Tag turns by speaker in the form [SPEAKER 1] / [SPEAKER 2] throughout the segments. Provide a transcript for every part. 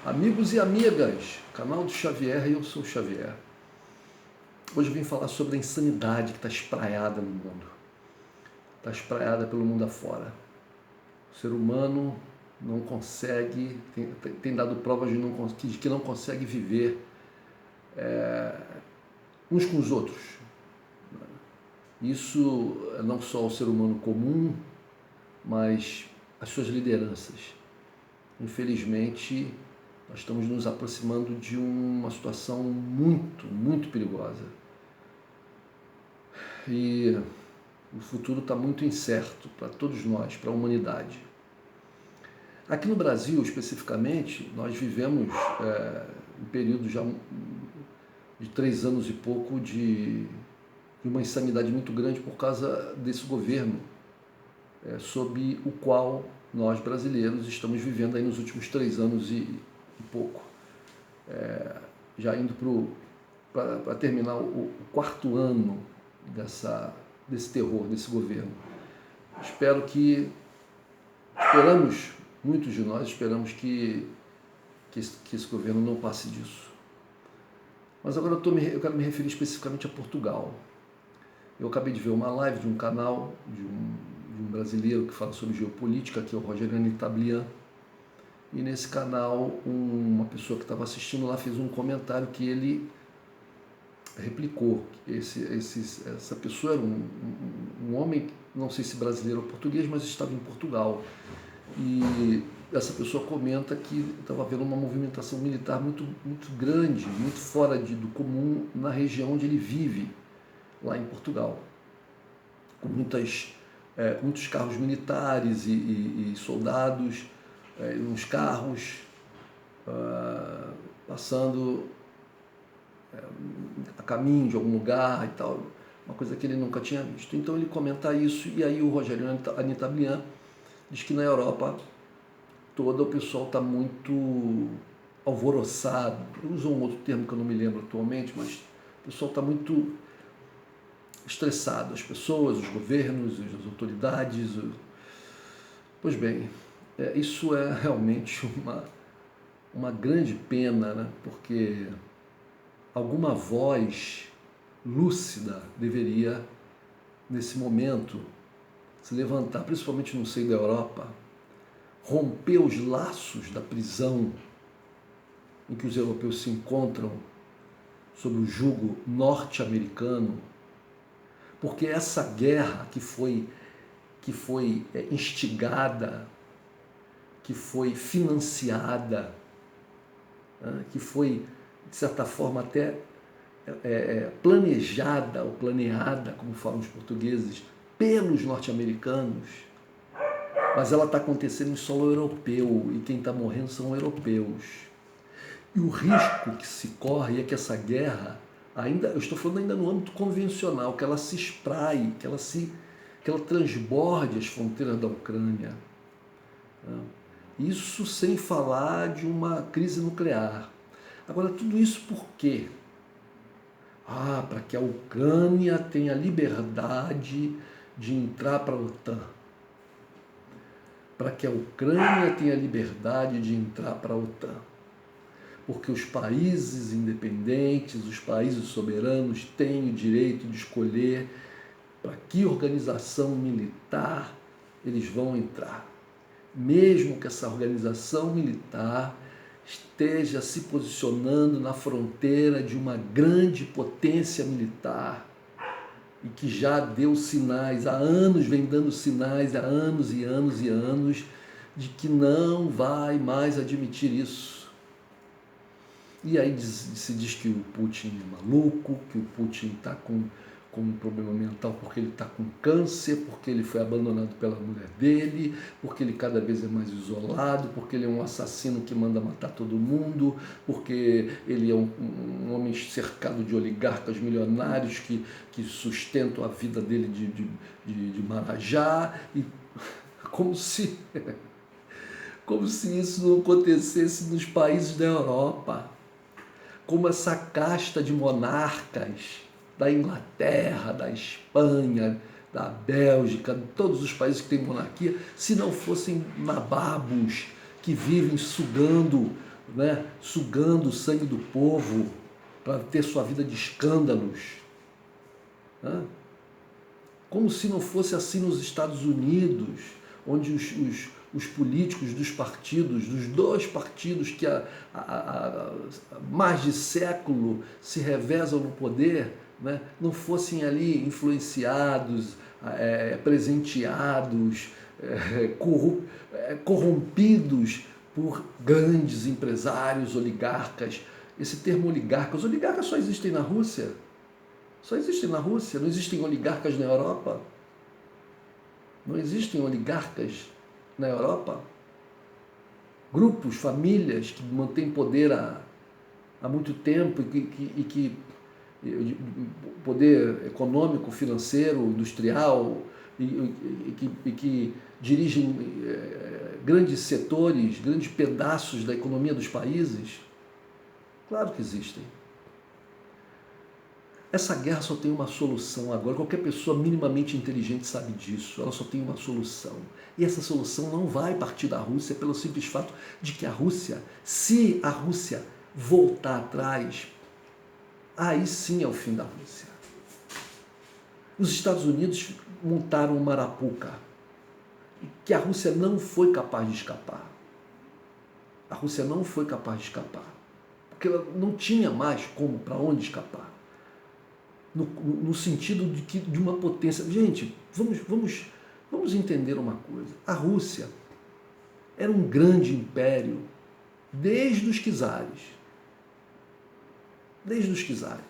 [SPEAKER 1] Amigos e amigas, canal do Xavier e eu sou o Xavier. Hoje eu vim falar sobre a insanidade que está espraiada no mundo. Está espraiada pelo mundo afora. O ser humano não consegue, tem dado provas de que não consegue viver uns com os outros. Isso não só o ser humano comum, mas as suas lideranças. Infelizmente, nós estamos nos aproximando de uma situação muito, muito perigosa. E o futuro está muito incerto para todos nós, para a humanidade. Aqui no Brasil, especificamente, nós vivemos um período já de 3 anos e pouco de uma insanidade muito grande por causa desse governo sob o qual nós brasileiros estamos vivendo aí nos últimos 3 anos e pouco. Já indo para terminar o 4º ano desse terror, desse governo. Muitos de nós esperamos que esse governo não passe disso. Mas agora eu quero me referir especificamente a Portugal. Eu acabei de ver uma live de um canal de um brasileiro que fala sobre geopolítica, que é o Rogério Anitablian, e nesse canal uma pessoa que estava assistindo lá fez um comentário que ele replicou. Essa pessoa era um homem, não sei se brasileiro ou português, mas estava em Portugal. E essa pessoa comenta que estava havendo uma movimentação militar muito, muito grande, muito fora do comum na região onde ele vive, lá em Portugal, com muitos carros militares e soldados nos carros, passando a caminho de algum lugar e tal, uma coisa que ele nunca tinha visto. Então ele comenta isso, e aí o Rogério Anitablian diz que na Europa toda o pessoal está muito alvoroçado. Usa um outro termo que eu não me lembro atualmente, mas o pessoal está muito estressado, as pessoas, os governos, as autoridades. Pois bem, isso é realmente uma grande pena, né? Porque alguma voz lúcida deveria, nesse momento, se levantar, principalmente no seio da Europa, romper os laços da prisão em que os europeus se encontram sob o jugo norte-americano, porque essa guerra que foi instigada, que foi financiada, que foi, de certa forma, até planejada ou planeada, como falam os portugueses, pelos norte-americanos, mas ela está acontecendo em solo europeu e quem está morrendo são europeus. E o risco que se corre é que essa guerra, eu estou falando ainda no âmbito convencional, que ela se espraie, que ela transborde as fronteiras da Ucrânia. Isso sem falar de uma crise nuclear. Agora, tudo isso por quê? Para que a Ucrânia tenha liberdade de entrar para a OTAN. Para que a Ucrânia tenha liberdade de entrar para a OTAN. Porque os países independentes, os países soberanos têm o direito de escolher para que organização militar eles vão entrar. Mesmo que essa organização militar esteja se posicionando na fronteira de uma grande potência militar e que já deu sinais, há anos vem dando sinais, há anos e anos e anos, de que não vai mais admitir isso. E aí se diz que o Putin é maluco, que o Putin está com um problema mental porque ele está com câncer, porque ele foi abandonado pela mulher dele, porque ele cada vez é mais isolado, porque ele é um assassino que manda matar todo mundo, porque ele é um homem cercado de oligarcas milionários que sustentam a vida dele de marajá, e como se isso não acontecesse nos países da Europa, como essa casta de monarcas da Inglaterra, da Espanha, da Bélgica, de todos os países que têm monarquia, se não fossem nababos que vivem sugando né, sugando o sangue do povo para ter sua vida de escândalos. Né? Como se não fosse assim nos Estados Unidos, onde os políticos dos partidos, dos dois partidos que há mais de século se revezam no poder, né, não fossem ali influenciados, presenteados, corrompidos por grandes empresários, oligarcas. Esse termo oligarca, os oligarcas só existem na Rússia. Só existem na Rússia, não existem oligarcas na Europa. Não existem oligarcas na Europa. Grupos, famílias que mantêm poder há muito tempo e que poder econômico, financeiro, industrial e que dirigem grandes setores, grandes pedaços da economia dos países. Claro que existem. Essa guerra só tem uma solução agora. Qualquer pessoa minimamente inteligente sabe disso. Ela só tem uma solução. E essa solução não vai partir da Rússia pelo simples fato de que a Rússia, se a Rússia voltar atrás, aí sim é o fim da Rússia. Os Estados Unidos montaram uma arapuca que a Rússia não foi capaz de escapar. A Rússia não foi capaz de escapar. Porque ela não tinha mais como, para onde escapar. No sentido de uma potência. Gente, vamos entender uma coisa. A Rússia era um grande império desde os czares. Desde os czares.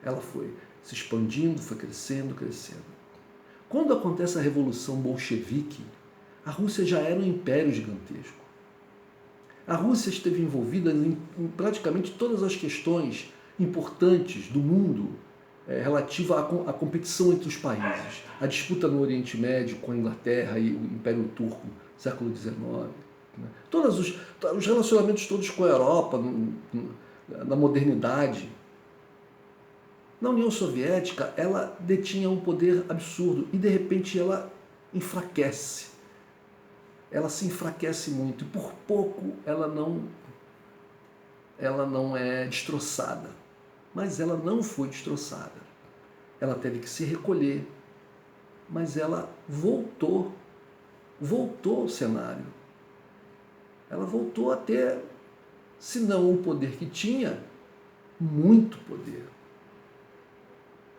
[SPEAKER 1] Ela foi se expandindo, foi crescendo, crescendo. Quando acontece a Revolução Bolchevique, a Rússia já era um império gigantesco. A Rússia esteve envolvida em praticamente todas as questões importantes do mundo relativa à competição entre os países, a disputa no Oriente Médio com a Inglaterra e o Império Turco, século XIX, né? Todos os relacionamentos todos com a Europa, na modernidade. Na União Soviética, ela detinha um poder absurdo e, de repente, ela enfraquece. Ela se enfraquece muito e, por pouco, ela não é destroçada. Mas ela não foi destroçada. Ela teve que se recolher, mas ela voltou ao cenário. Ela voltou a ter, se não o poder que tinha, muito poder.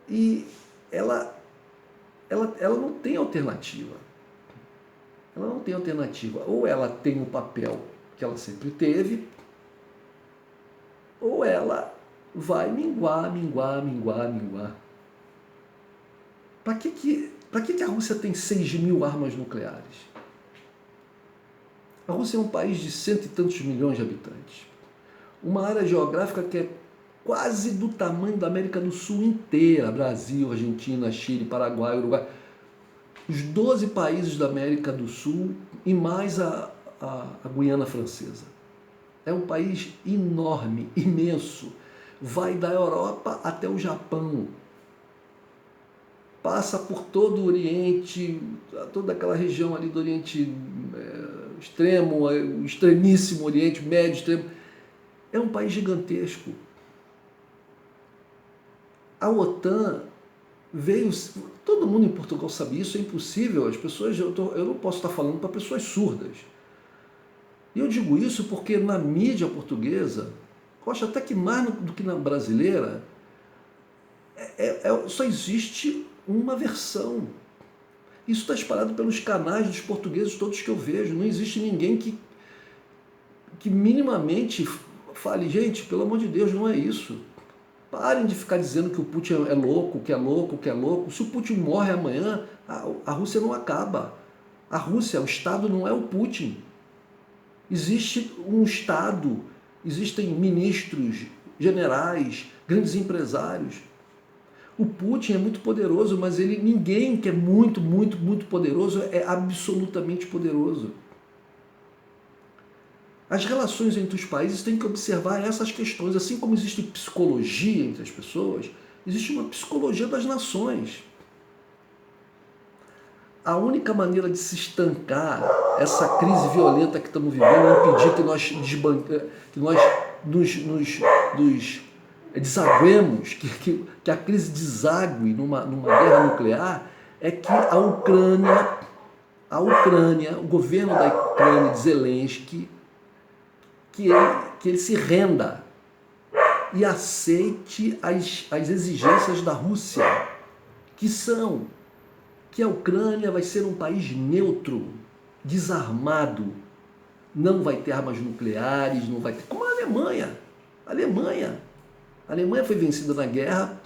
[SPEAKER 1] E ela não tem alternativa. Ela não tem alternativa. Ou ela tem o papel que ela sempre teve, ou ela vai minguar. Para que a Rússia tem 6.000 armas nucleares? A Rússia é um país de cento e tantos milhões de habitantes. Uma área geográfica que é quase do tamanho da América do Sul inteira. Brasil, Argentina, Chile, Paraguai, Uruguai. Os 12 países da América do Sul e mais a Guiana Francesa. É um país enorme, imenso. Vai da Europa até o Japão. Passa por todo o Oriente, toda aquela região ali do Oriente extremo, o extremíssimo Oriente, médio, extremo. É um país gigantesco. A OTAN veio... Todo mundo em Portugal sabe isso, é impossível. As pessoas, eu não posso estar falando para pessoas surdas. E eu digo isso porque na mídia portuguesa, eu acho até que mais do que na brasileira, só existe uma versão. Isso está espalhado pelos canais dos portugueses todos que eu vejo. Não existe ninguém que minimamente fale, gente, pelo amor de Deus, não é isso. Parem de ficar dizendo que o Putin é louco, que é louco, que é louco. Se o Putin morre amanhã, a Rússia não acaba. A Rússia, o Estado não é o Putin. Existe um Estado, existem ministros, generais, grandes empresários. O Putin é muito poderoso, mas ninguém que é muito, muito, muito poderoso é absolutamente poderoso. As relações entre os países têm que observar essas questões. Assim como existe psicologia entre as pessoas, existe uma psicologia das nações. a única maneira de se estancar essa crise violenta que estamos vivendo é impedir que nós nos desaguemos, que a crise desague numa guerra nuclear, é que a Ucrânia, o governo da Ucrânia de Zelensky, que ele se renda e aceite as exigências da Rússia, que a Ucrânia vai ser um país neutro, desarmado, não vai ter armas nucleares, não vai ter... Como a Alemanha. A Alemanha foi vencida na guerra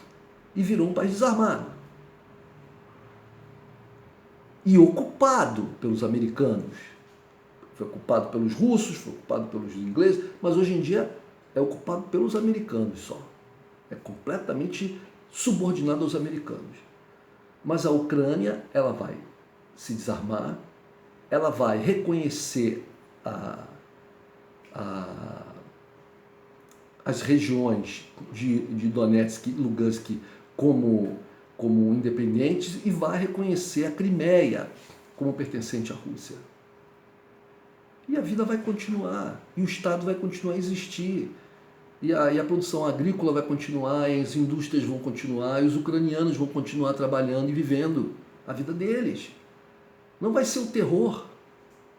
[SPEAKER 1] e virou um país desarmado. E ocupado pelos americanos. Foi ocupado pelos russos, foi ocupado pelos ingleses, mas hoje em dia é ocupado pelos americanos só. É completamente subordinado aos americanos. Mas a Ucrânia, ela vai se desarmar, ela vai reconhecer as regiões de Donetsk e Lugansk como independentes e vai reconhecer a Crimeia como pertencente à Rússia. E a vida vai continuar, e o Estado vai continuar a existir, e a produção agrícola vai continuar, e as indústrias vão continuar, e os ucranianos vão continuar trabalhando e vivendo a vida deles. Não vai ser o terror.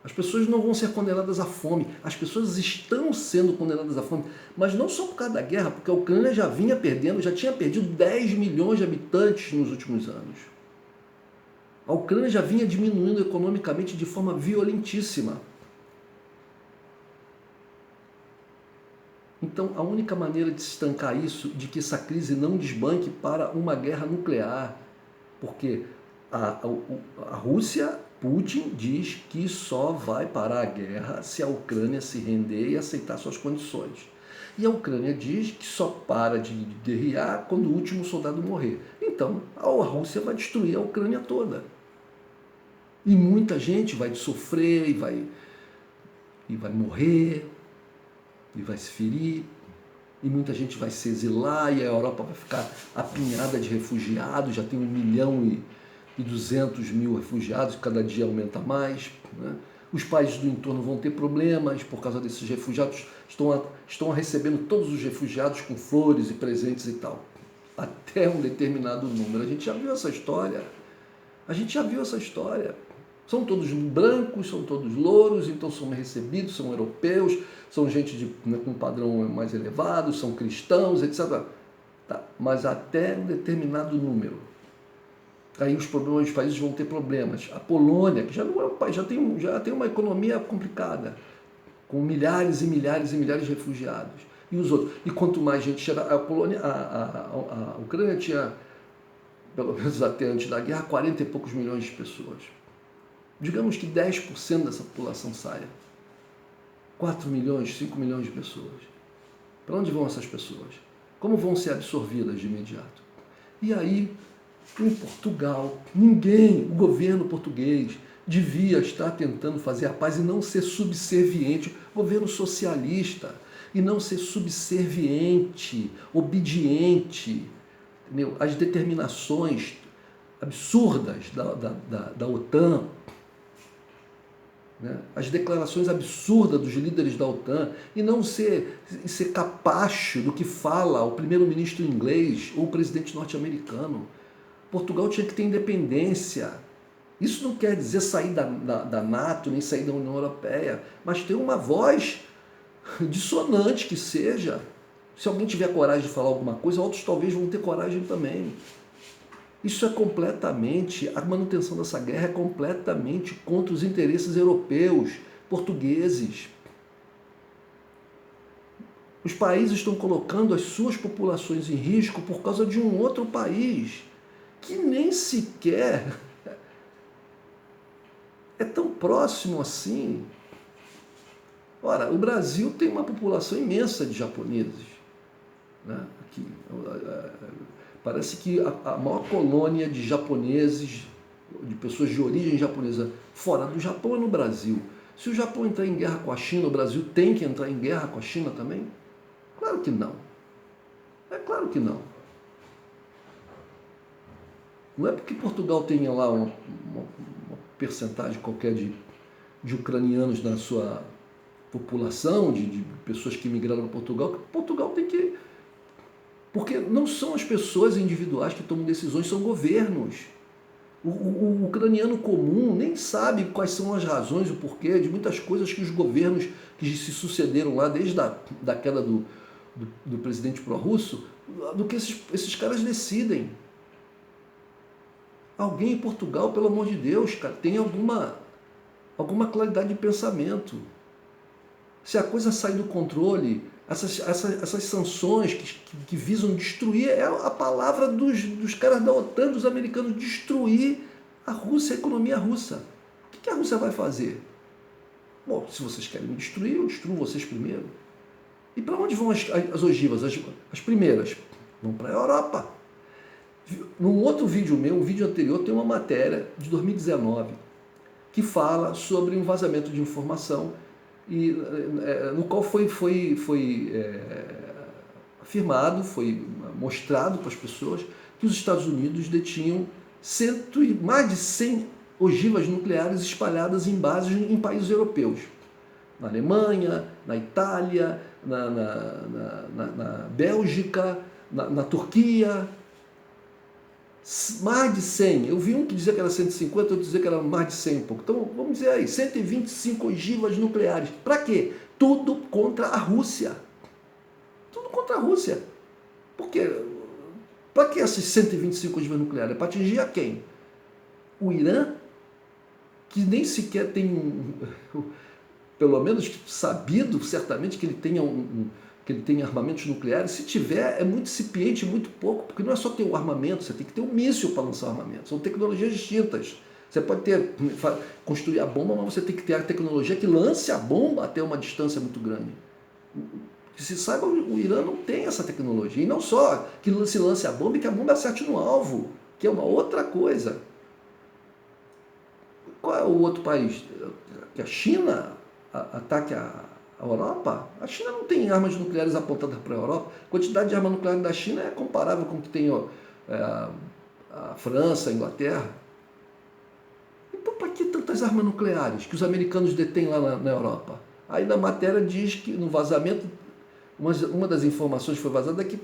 [SPEAKER 1] As pessoas não vão ser condenadas à fome. As pessoas estão sendo condenadas à fome, mas não só por causa da guerra, porque a Ucrânia já tinha perdido 10 milhões de habitantes nos últimos anos. A Ucrânia já vinha diminuindo economicamente de forma violentíssima. Então, a única maneira de se estancar isso, de que essa crise não desbanque para uma guerra nuclear, porque a Rússia, Putin, diz que só vai parar a guerra se a Ucrânia se render e aceitar suas condições. E a Ucrânia diz que só para de guerrear quando o último soldado morrer. Então, a Rússia vai destruir a Ucrânia toda. E muita gente vai sofrer e vai morrer, e vai se ferir, e muita gente vai se exilar, e a Europa vai ficar apinhada de refugiados, já tem 1.200.000 refugiados, cada dia aumenta mais, né? Os países do entorno vão ter problemas por causa desses refugiados, estão recebendo todos os refugiados com flores e presentes e tal, até um determinado número. A gente já viu essa história, São todos brancos, são todos louros, então são recebidos, são europeus, são gente com um padrão mais elevado, são cristãos, etc. Tá, mas até um determinado número. Aí os países vão ter problemas. A Polônia, que já não é um país, já tem uma economia complicada, com milhares e milhares e milhares de refugiados. E os outros. E quanto mais gente chega, a Ucrânia tinha, pelo menos até antes da guerra, 40 e poucos milhões de pessoas. Digamos que 10% dessa população saia. 4 milhões, 5 milhões de pessoas. Para onde vão essas pessoas? Como vão ser absorvidas de imediato? E aí, em Portugal, o governo português, devia estar tentando fazer a paz e não ser subserviente, governo socialista, e não ser subserviente, obediente, entendeu? Às determinações absurdas da OTAN, né? As declarações absurdas dos líderes da OTAN, e não ser capacho do que fala o primeiro-ministro inglês ou o presidente norte-americano. Portugal tinha que ter independência. Isso não quer dizer sair da NATO, nem sair da União Europeia, mas ter uma voz dissonante que seja. Se alguém tiver coragem de falar alguma coisa, outros talvez vão ter coragem também. Isso é completamente, a manutenção dessa guerra é completamente contra os interesses europeus, portugueses. Os países estão colocando as suas populações em risco por causa de um outro país, que nem sequer é tão próximo assim. Ora, o Brasil tem uma população imensa de japoneses, né? Aqui, parece que a maior colônia de japoneses, de pessoas de origem japonesa fora do Japão é no Brasil. Se o Japão entrar em guerra com a China, o Brasil tem que entrar em guerra com a China também? Claro que não. É claro que não. Não é porque Portugal tenha lá uma percentagem qualquer de ucranianos na sua população, de pessoas que migraram para Portugal. Portugal tem que... Porque não são as pessoas individuais que tomam decisões, são governos. O ucraniano comum nem sabe quais são as razões, o porquê de muitas coisas que os governos que se sucederam lá, desde da queda do presidente pró-russo, do que esses caras decidem. Alguém em Portugal, pelo amor de Deus, cara, tem alguma claridade de pensamento. Se a coisa sai do controle, essas sanções que visam destruir, é a palavra dos caras da OTAN, dos americanos, destruir a Rússia, a economia russa. O que a Rússia vai fazer? Bom, se vocês querem me destruir, eu destruo vocês primeiro. E para onde vão as ogivas? As primeiras vão para a Europa. Num outro vídeo meu, um vídeo anterior, tem uma matéria de 2019 que fala sobre um vazamento de informação no qual foi afirmado, foi mostrado para as pessoas que os Estados Unidos detinham mais de 100 ogivas nucleares espalhadas em bases em países europeus. Na Alemanha, na Itália, na Bélgica, na Turquia. Mais de 100. Eu vi um que dizia que era 150, outro dizia que era mais de 100 e pouco. Então, vamos dizer aí, 125 ogivas nucleares. Para quê? Tudo contra a Rússia. Tudo contra a Rússia. Por quê? Para que essas 125 ogivas nucleares? É para atingir a quem? O Irã, que nem sequer tem pelo menos sabido, certamente, que ele tenha que ele tem armamentos nucleares. Se tiver, é muito incipiente, muito pouco, porque não é só ter o armamento, você tem que ter um míssil para lançar o armamento. São tecnologias distintas. Você pode construir a bomba, mas você tem que ter a tecnologia que lance a bomba até uma distância muito grande. Que se saiba, o Irã não tem essa tecnologia. E não só que se lance a bomba e que a bomba acerte no alvo, que é uma outra coisa. Qual é o outro país? Que a China ataque a Europa? A China não tem armas nucleares apontadas para a Europa. A quantidade de armas nucleares da China é comparável com o que tem a França, a Inglaterra. Então, para que tantas armas nucleares que os americanos detêm lá na Europa? Aí na matéria diz que no vazamento, uma das informações que foi vazada é que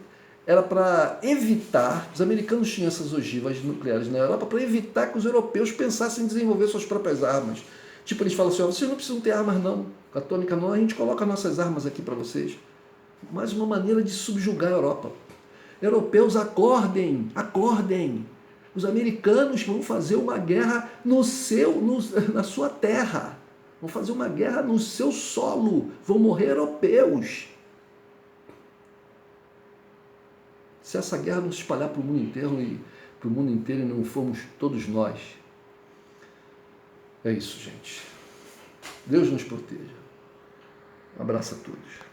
[SPEAKER 1] era para evitar, os americanos tinham essas ogivas nucleares na Europa para evitar que os europeus pensassem em desenvolver suas próprias armas. Tipo, eles falam assim, vocês não precisam ter armas não, atômica não, a gente coloca nossas armas aqui para vocês. Mais uma maneira de subjugar a Europa. Europeus, acordem, acordem. Os americanos vão fazer uma guerra na sua terra. Vão fazer uma guerra no seu solo. Vão morrer europeus. Se essa guerra não se espalhar para o mundo inteiro e não formos todos nós. É isso, gente. Deus nos proteja. Um abraço a todos.